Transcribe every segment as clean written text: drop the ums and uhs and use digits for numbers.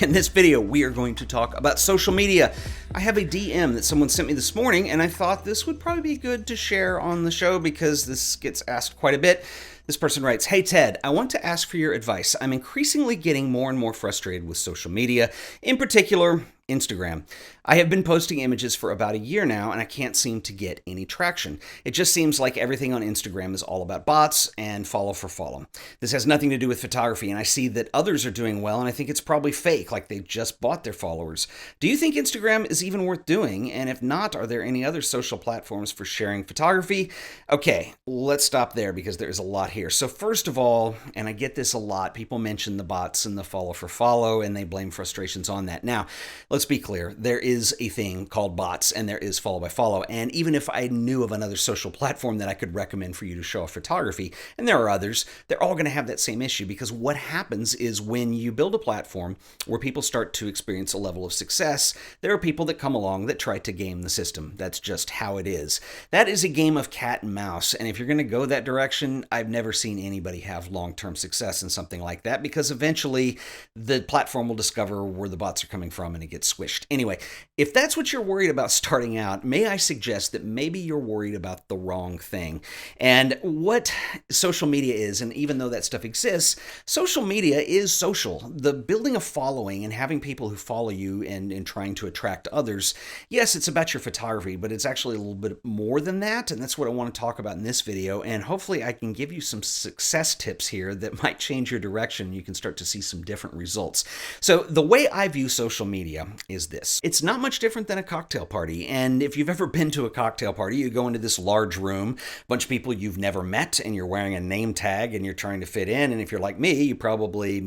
In this video, we are going to talk about social media. I have a DM that someone sent me this morning, and I thought this would probably be good to share on the show because this gets asked quite a bit. This person writes, "Hey Ted, I want to ask for your advice. I'm increasingly getting more and more frustrated with social media, in particular, Instagram. I have been posting images for about a year now, and I can't seem to get any traction. It just seems like everything on Instagram is all about bots and follow for follow. This has nothing to do with photography, and I see that others are doing well, and I think it's probably fake, like they just bought their followers. Do you think Instagram is even worth doing? And if not, are there any other social platforms for sharing photography?" Okay, let's stop there because there is a lot here. So first of all, and I get this a lot, people mention the bots and the follow for follow, and they blame frustrations on that. Now, let's be clear. There is a thing called bots, and there is follow by follow. And even if I knew of another social platform that I could recommend for you to show off photography, and there are others, they're all going to have that same issue, because what happens is when you build a platform where people start to experience a level of success, there are people that come along that try to game the system. That's just how it is. That is a game of cat and mouse, and if you're going to go that direction, I've never seen anybody have long-term success in something like that, because eventually the platform will discover where the bots are coming from and it gets squished. Anyway, if that's what you're worried about starting out, may I suggest that maybe you're worried about the wrong thing. And what social media is, and even though that stuff exists, social media is social. The building a following and having people who follow you and trying to attract others, yes, it's about your photography, but it's actually a little bit more than that, and that's what I want to talk about in this video, and hopefully I can give you some success tips here that might change your direction. You can start to see some different results. So the way I view social media is this. It's not much different than a cocktail party. And if you've ever been to a cocktail party, you go into this large room, a bunch of people you've never met, and you're wearing a name tag and you're trying to fit in. And if you're like me, you probably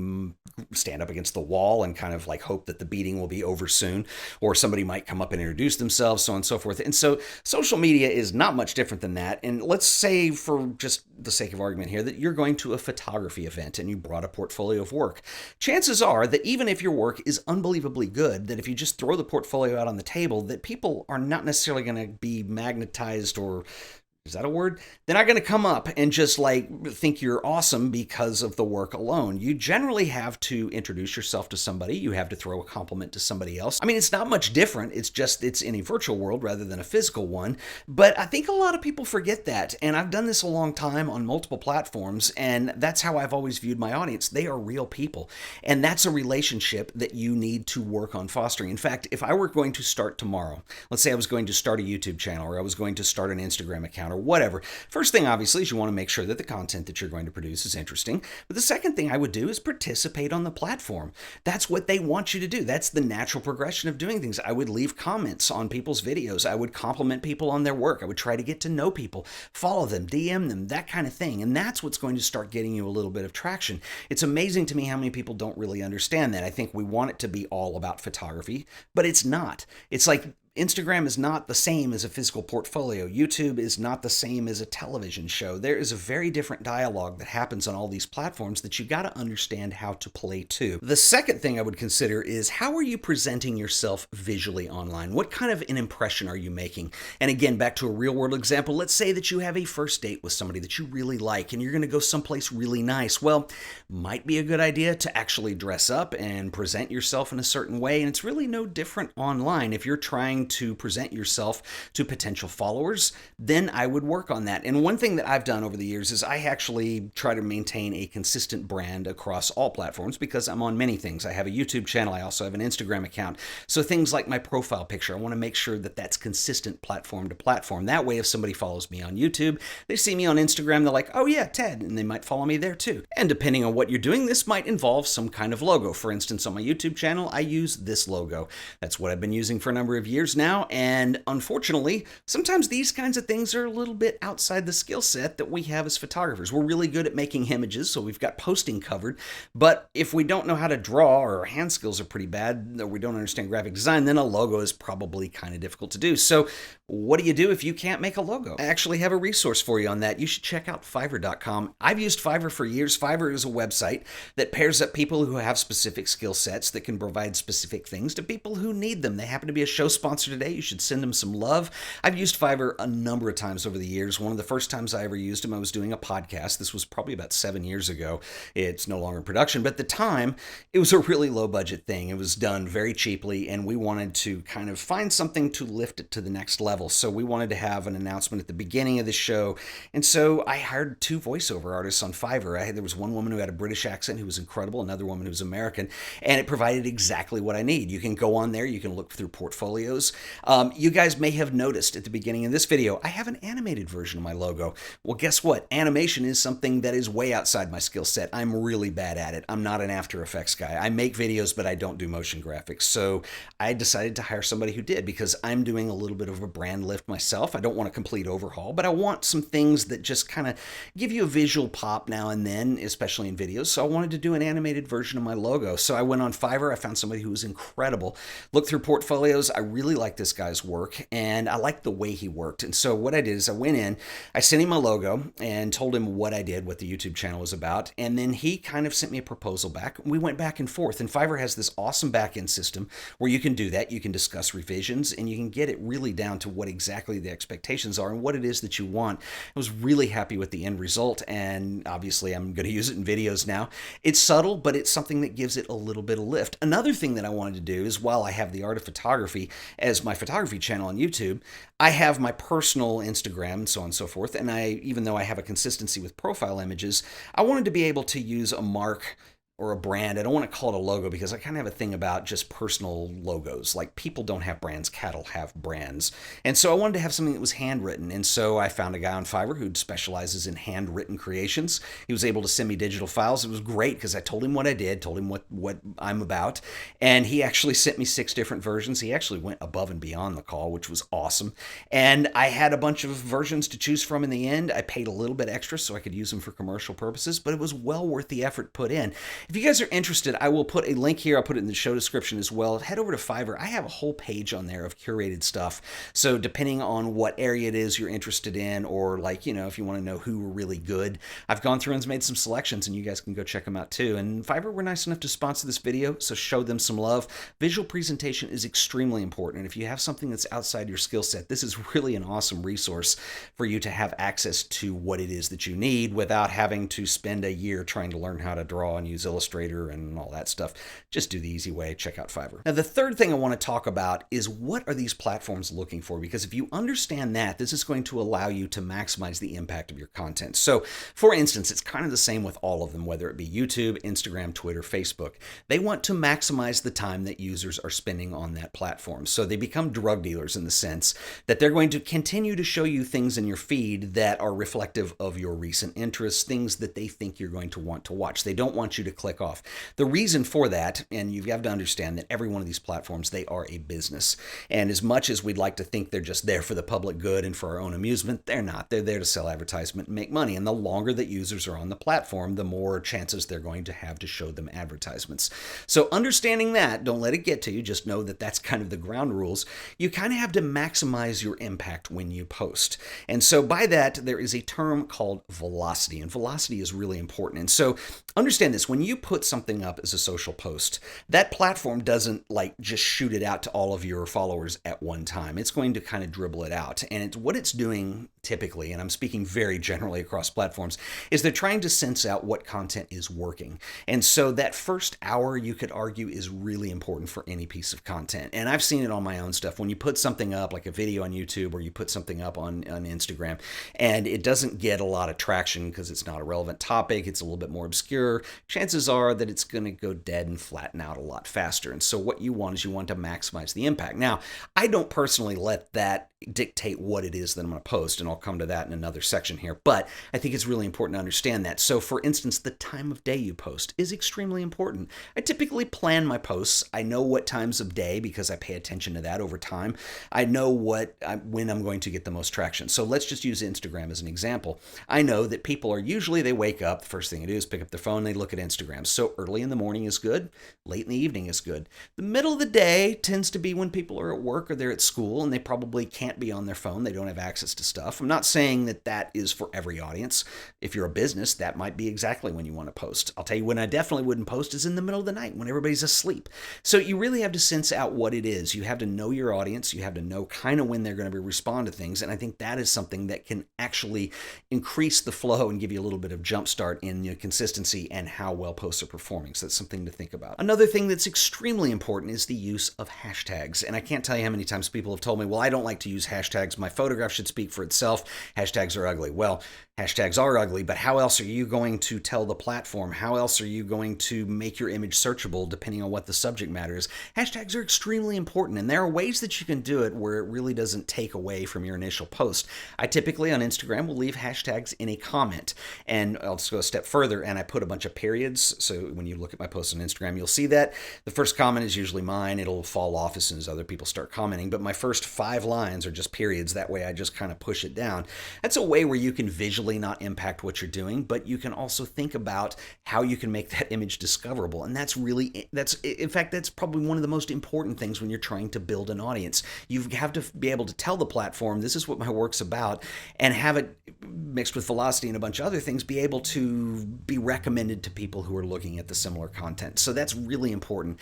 stand up against the wall and kind of like hope that the beating will be over soon, or somebody might come up and introduce themselves, so on and so forth. And so social media is not much different than that. And let's say, for just the sake of argument here, that you're going to a photography event and you brought a portfolio of work. Chances are that even if your work is unbelievably good, that if you just throw the portfolio out on the table, that people are not necessarily going to be magnetized, or is that a word? They're not going to come up and just like think you're awesome because of the work alone. You generally have to introduce yourself to somebody. You have to throw a compliment to somebody else. I mean, it's not much different. It's just it's in a virtual world rather than a physical one. But I think a lot of people forget that. And I've done this a long time on multiple platforms. And that's how I've always viewed my audience. They are real people. And that's a relationship that you need to work on fostering. In fact, if I were going to start tomorrow, let's say I was going to start a YouTube channel, or I was going to start an Instagram account, or whatever. First thing, obviously, is you want to make sure that the content that you're going to produce is interesting. But the second thing I would do is participate on the platform. That's what they want you to do. That's the natural progression of doing things. I would leave comments on people's videos. I would compliment people on their work. I would try to get to know people, follow them, DM them, that kind of thing. And that's what's going to start getting you a little bit of traction. It's amazing to me how many people don't really understand that. I think we want it to be all about photography, but it's not. It's like Instagram is not the same as a physical portfolio. YouTube is not the same as a television show. There is a very different dialogue that happens on all these platforms that you got to understand how to play to. The second thing I would consider is, how are you presenting yourself visually online? What kind of an impression are you making? And again, back to a real world example, let's say that you have a first date with somebody that you really like and you're going to go someplace really nice. Well, might be a good idea to actually dress up and present yourself in a certain way. And it's really no different online. If you're trying to present yourself to potential followers, then I would work on that. And one thing that I've done over the years is I actually try to maintain a consistent brand across all platforms, because I'm on many things. I have a YouTube channel. I also have an Instagram account. So things like my profile picture, I want to make sure that that's consistent platform to platform. That way, if somebody follows me on YouTube, they see me on Instagram, they're like, oh yeah, Ted, and they might follow me there too. And depending on what you're doing, this might involve some kind of logo. For instance, on my YouTube channel, I use this logo. That's what I've been using for a number of years now, and unfortunately, sometimes these kinds of things are a little bit outside the skill set that we have as photographers. We're really good at making images, so we've got posting covered, but if we don't know how to draw, or our hand skills are pretty bad, or we don't understand graphic design, then a logo is probably kind of difficult to do. So what do you do if you can't make a logo? I actually have a resource for you on that. You should check out Fiverr.com. I've used Fiverr for years. Fiverr is a website that pairs up people who have specific skill sets that can provide specific things to people who need them. They happen to be a show sponsor sponsor today, you should send them some love. I've used Fiverr a number of times over the years. One of the first times I ever used them, I was doing a podcast. This was probably about 7 years ago. It's no longer in production, but at the time, it was a really low budget thing. It was done very cheaply, and we wanted to kind of find something to lift it to the next level. So we wanted to have an announcement at the beginning of the show. And so I hired 2 voiceover artists on Fiverr. There was one woman who had a British accent who was incredible, another woman who was American, and it provided exactly what I need. You can go on there, you can look through portfolios. You guys may have noticed at the beginning of this video, I have an animated version of my logo. Well, guess what? Animation is something that is way outside my skill set. I'm really bad at it. I'm not an After Effects guy. I make videos, but I don't do motion graphics. So I decided to hire somebody who did, because I'm doing a little bit of a brand lift myself. I don't want a complete overhaul, but I want some things that just kind of give you a visual pop now and then, especially in videos. So I wanted to do an animated version of my logo. So I went on Fiverr. I found somebody who was incredible. Looked through portfolios. I really liked this guy's work, and I liked the way he worked. And so what I did is I went in, I sent him my logo and told him what I did, what the YouTube channel was about. And then he kind of sent me a proposal back. We went back and forth, and Fiverr has this awesome back-end system where you can do that. You can discuss revisions, and you can get it really down to what exactly the expectations are and what it is that you want. I was really happy with the end result, and obviously I'm going to use it in videos now. It's subtle, but it's something that gives it a little bit of lift. Another thing that I wanted to do is, while I have the Art of Photography as my photography channel on YouTube, I have my personal Instagram and so on and so forth, and even though I have a consistency with profile images, I wanted to be able to use a mark or a brand. I don't want to call it a logo, because I kind of have a thing about just personal logos. Like, people don't have brands, cattle have brands. And so I wanted to have something that was handwritten. And so I found a guy on Fiverr who specializes in handwritten creations. He was able to send me digital files. It was great, because I told him what I did, told him what I'm about. And he actually sent me 6 different versions. He actually went above and beyond the call, which was awesome. And I had a bunch of versions to choose from in the end. I paid a little bit extra so I could use them for commercial purposes, but it was well worth the effort put in. If you guys are interested, I will put a link here. I'll put it in the show description as well. Head over to Fiverr. I have a whole page on there of curated stuff. So depending on what area it is you're interested in, or like, if you want to know who were really good, I've gone through and made some selections, and you guys can go check them out too. And Fiverr were nice enough to sponsor this video, so show them some love. Visual presentation is extremely important. And if you have something that's outside your skill set, this is really an awesome resource for you to have access to what it is that you need without having to spend a year trying to learn how to draw and use Illustrator and all that stuff. Just do the easy way. Check out Fiverr. Now, the third thing I want to talk about is, what are these platforms looking for? Because if you understand that, this is going to allow you to maximize the impact of your content. So, for instance, it's kind of the same with all of them, whether it be YouTube, Instagram, Twitter, Facebook. They want to maximize the time that users are spending on that platform. So they become drug dealers, in the sense that they're going to continue to show you things in your feed that are reflective of your recent interests, things that they think you're going to want to watch. They don't want you to click off. The reason for that, and you've got to understand that every one of these platforms, they are a business. And as much as we'd like to think they're just there for the public good and for our own amusement, they're not. They're there to sell advertisement and make money. And the longer that users are on the platform, the more chances they're going to have to show them advertisements. So understanding that, don't let it get to you. Just know that that's kind of the ground rules. You kind of have to maximize your impact when you post. And so by that, there is a term called velocity. And velocity is really important. And so understand this. When you put something up as a social post, that platform doesn't just shoot it out to all of your followers at one time. It's going to kind of dribble it out. And what it's doing typically, and I'm speaking very generally across platforms, is they're trying to sense out what content is working. And so that first hour, you could argue, is really important for any piece of content. And I've seen it on my own stuff. When you put something up, like a video on YouTube, or you put something up on Instagram, and it doesn't get a lot of traction because it's not a relevant topic, it's a little bit more obscure, chances are that it's going to go dead and flatten out a lot faster. And so what you want is, you want to maximize the impact. Now, I don't personally let that dictate what it is that I'm going to post, and I'll come to that in another section here, but I think it's really important to understand that. So for instance, the time of day you post is extremely important. I typically plan my posts. I know what times of day, because I pay attention to that over time. I know when I'm going to get the most traction. So let's just use Instagram as an example. I know that people they wake up, the first thing they do is pick up their phone, they look at Instagram. So early in the morning is good, late in the evening is good. The middle of the day tends to be when people are at work or they're at school, and they probably can't can't be on their phone. They don't have access to stuff. I'm not saying that that is for every audience. If you're a business, that might be exactly when you want to post. I'll tell you when I definitely wouldn't post is in the middle of the night when everybody's asleep. So you really have to sense out what it is. You have to know your audience. You have to know kind of when they're going to respond to things. And I think that is something that can actually increase the flow and give you a little bit of jump start in your consistency and how well posts are performing. So that's something to think about. Another thing that's extremely important is the use of hashtags. And I can't tell you how many times people have told me, well, I don't like to use hashtags. My photograph should speak for itself. Hashtags are ugly. Well, hashtags are ugly, but how else are you going to tell the platform? How else are you going to make your image searchable depending on what the subject matter is? Hashtags are extremely important, and there are ways that you can do it where it really doesn't take away from your initial post. I typically on Instagram will leave hashtags in a comment, and I'll just go a step further and I put a bunch of periods. So when you look at my posts on Instagram, you'll see that the first comment is usually mine. It'll fall off as soon as other people start commenting, but my first 5 lines are just periods. That way I just kind of push it down. That's a way where you can visually not impact what you're doing, but you can also think about how you can make that image discoverable. And in fact, that's probably one of the most important things when you're trying to build an audience. You have to be able to tell the platform, this is what my work's about, and have it mixed with velocity and a bunch of other things, be able to be recommended to people who are looking at the similar content. So that's really important.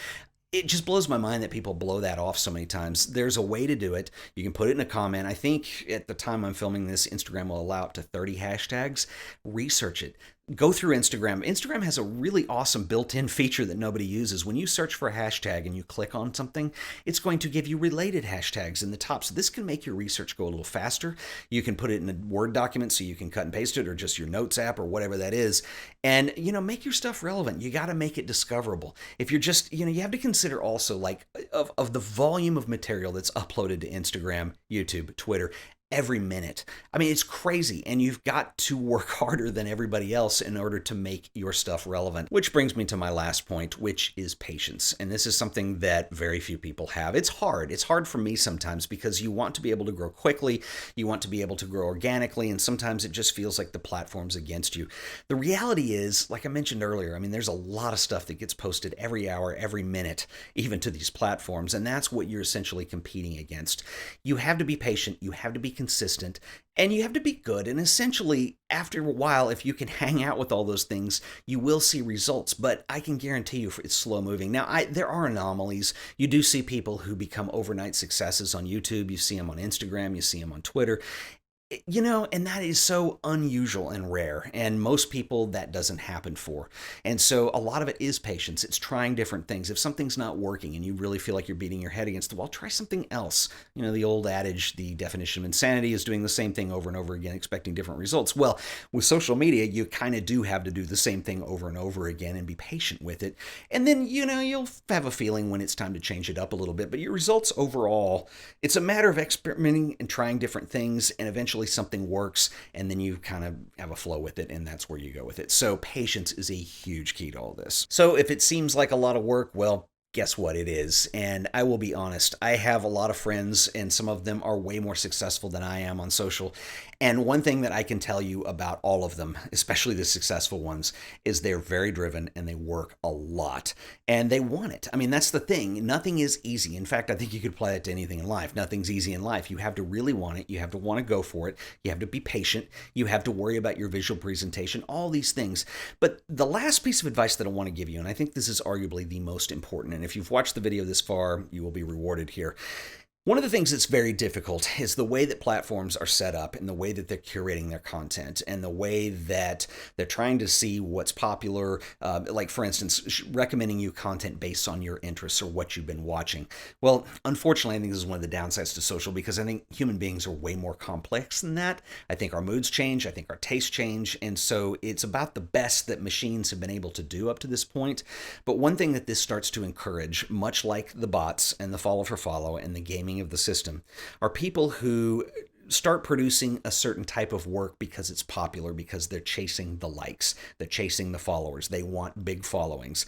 It just blows my mind that people blow that off so many times. There's a way to do it. You can put it in a comment. I think at the time I'm filming this, Instagram will allow up to 30 hashtags. Research it. Go through Instagram. Instagram has a really awesome built-in feature that nobody uses. When you search for a hashtag and you click on something, it's going to give you related hashtags in the top. So this can make your research go a little faster. You can put it in a Word document so you can cut and paste it, or just your notes app or whatever that is. And, make your stuff relevant. You got to make it discoverable. If you're just, you have to consider also like of the volume of material that's uploaded to Instagram, YouTube, Twitter, every minute. I mean, it's crazy, and you've got to work harder than everybody else in order to make your stuff relevant. Which brings me to my last point, which is patience. And this is something that very few people have. It's hard. It's hard for me sometimes because you want to be able to grow quickly, you want to be able to grow organically, and sometimes it just feels like the platform's against you. The reality is, like I mentioned earlier, I mean, there's a lot of stuff that gets posted every hour, every minute, even to these platforms, and that's what you're essentially competing against. You have to be patient, you have to be consistent, and you have to be good. And essentially, after a while, if you can hang out with all those things, you will see results. But I can guarantee you it's slow moving. Now, there are anomalies. You do see people who become overnight successes on YouTube. You see them on Instagram. You see them on Twitter. And that is so unusual and rare, and most people that doesn't happen for. And so a lot of it is patience. It's trying different things. If something's not working and you really feel like you're beating your head against the wall, try something else. The old adage, the definition of insanity is doing the same thing over and over again, expecting different results. Well, with social media, you kind of do have to do the same thing over and over again and be patient with it. And then, you'll have a feeling when it's time to change it up a little bit. But your results overall, it's a matter of experimenting and trying different things, and eventually something works, and then you kind of have a flow with it, and that's where you go with it. So patience is a huge key to all this. So if it seems like a lot of work, well, guess what? It is. And I will be honest, I have a lot of friends, and some of them are way more successful than I am on social. And one thing that I can tell you about all of them, especially the successful ones, is they're very driven and they work a lot and they want it. I mean, that's the thing. Nothing is easy. In fact, I think you could apply that to anything in life. Nothing's easy in life. You have to really want it. You have to want to go for it. You have to be patient. You have to worry about your visual presentation, all these things. But the last piece of advice that I want to give you, and I think this is arguably the most important, and if you've watched the video this far, you will be rewarded here. One of the things that's very difficult is the way that platforms are set up and the way that they're curating their content and the way that they're trying to see what's popular, like for instance, recommending you content based on your interests or what you've been watching. Well, unfortunately, I think this is one of the downsides to social because I think human beings are way more complex than that. I think our moods change. I think our tastes change. And so it's about the best that machines have been able to do up to this point. But one thing that this starts to encourage, much like the bots and the follow for follow and the gaming of the system, are people who start producing a certain type of work because it's popular, because they're chasing the likes, they're chasing the followers, they want big followings.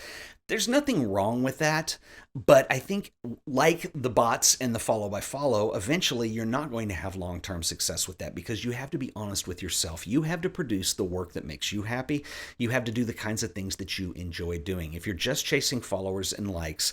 There's nothing wrong with that, but I think like the bots and the follow by follow, eventually you're not going to have long-term success with that because you have to be honest with yourself. You have to produce the work that makes you happy. You have to do the kinds of things that you enjoy doing. If you're just chasing followers and likes,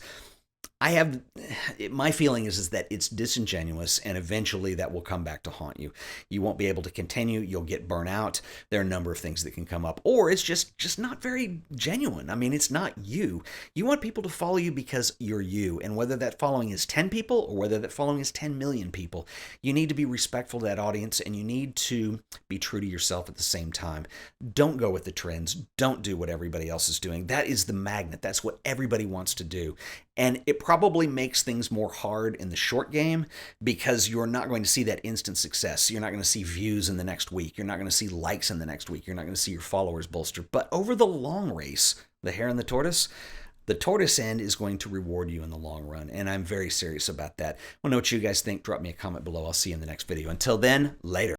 my feeling is that it's disingenuous, and eventually that will come back to haunt you. You won't be able to continue. You'll get burnt out. There are a number of things that can come up, or it's just not very genuine. I mean, it's not you. You want people to follow you because you're you, and whether that following is 10 people or whether that following is 10 million people, you need to be respectful to that audience, and you need to be true to yourself at the same time. Don't go with the trends. Don't do what everybody else is doing. That is the magnet. That's what everybody wants to do. And it probably makes things more hard in the short game because you're not going to see that instant success. You're not going to see views in the next week. You're not going to see likes in the next week. You're not going to see your followers bolster. But over the long race, the hare and the tortoise end is going to reward you in the long run. And I'm very serious about that. I want to know what you guys think. Drop me a comment below. I'll see you in the next video. Until then, later.